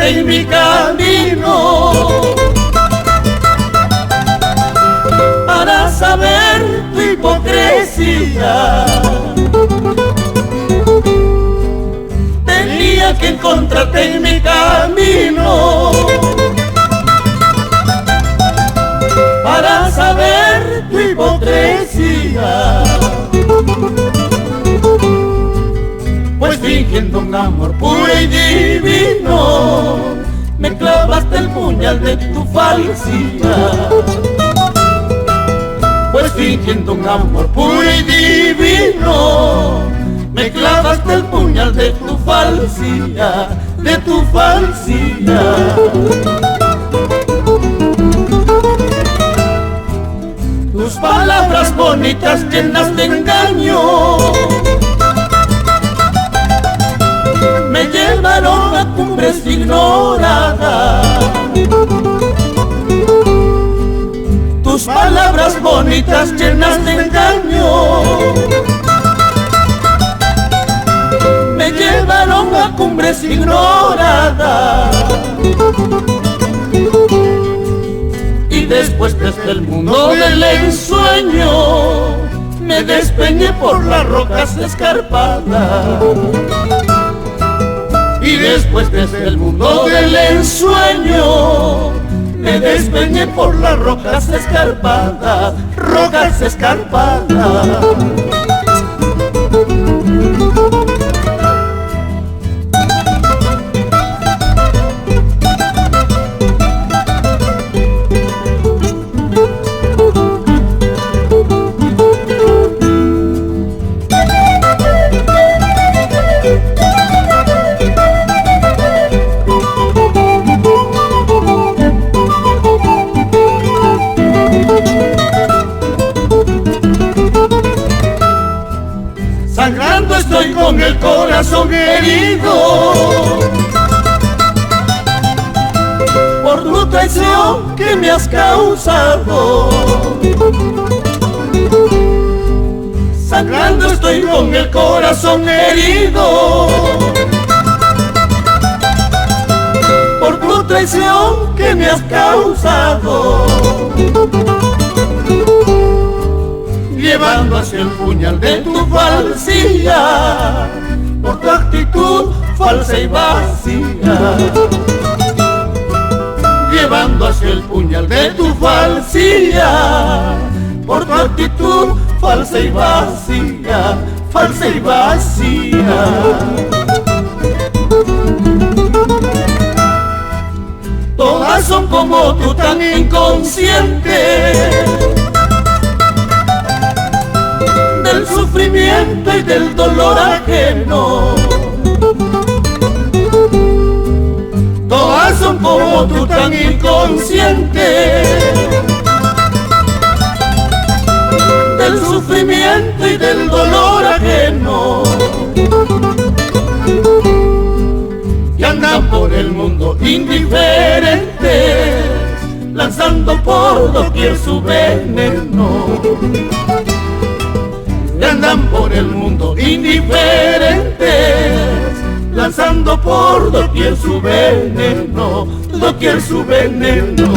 encontrarte en mi camino para saber tu hipocresía. Tenía que encontrarte en mi camino para saber tu hipocresía. Pues fingiendo un amor puro y divino, me clavaste el puñal de tu falsidad. Pues fingiendo un amor puro y divino, me clavaste el puñal de tu falsidad, de tu falsidad. Tus palabras bonitas llenas de engaño me llevaron a cumbres ignoradas. Tus palabras bonitas llenas de engaño me llevaron a cumbres ignoradas. Y después desde el mundo del ensueño me despeñé por las rocas escarpadas. Y después desde el mundo del ensueño me despeñé por las rocas escarpadas, rocas escarpadas. Sangrando estoy con el corazón herido por tu traición que me has causado. Sangrando estoy con el corazón herido por tu traición que me has causado. Llevando hacia el puñal de tu falsidad, por tu actitud falsa y vacía. Llevando hacia el puñal de tu falsidad, por tu actitud falsa y vacía, falsa y vacía. Todas son como tú tan inconscientes del sufrimiento y del dolor ajeno. Todas son como tú tan inconscientes del sufrimiento y del dolor ajeno. Y andan por el mundo indiferentes, lanzando por doquier su veneno. Y andan por el mundo indiferentes, lanzando por doquier su veneno, doquier su veneno.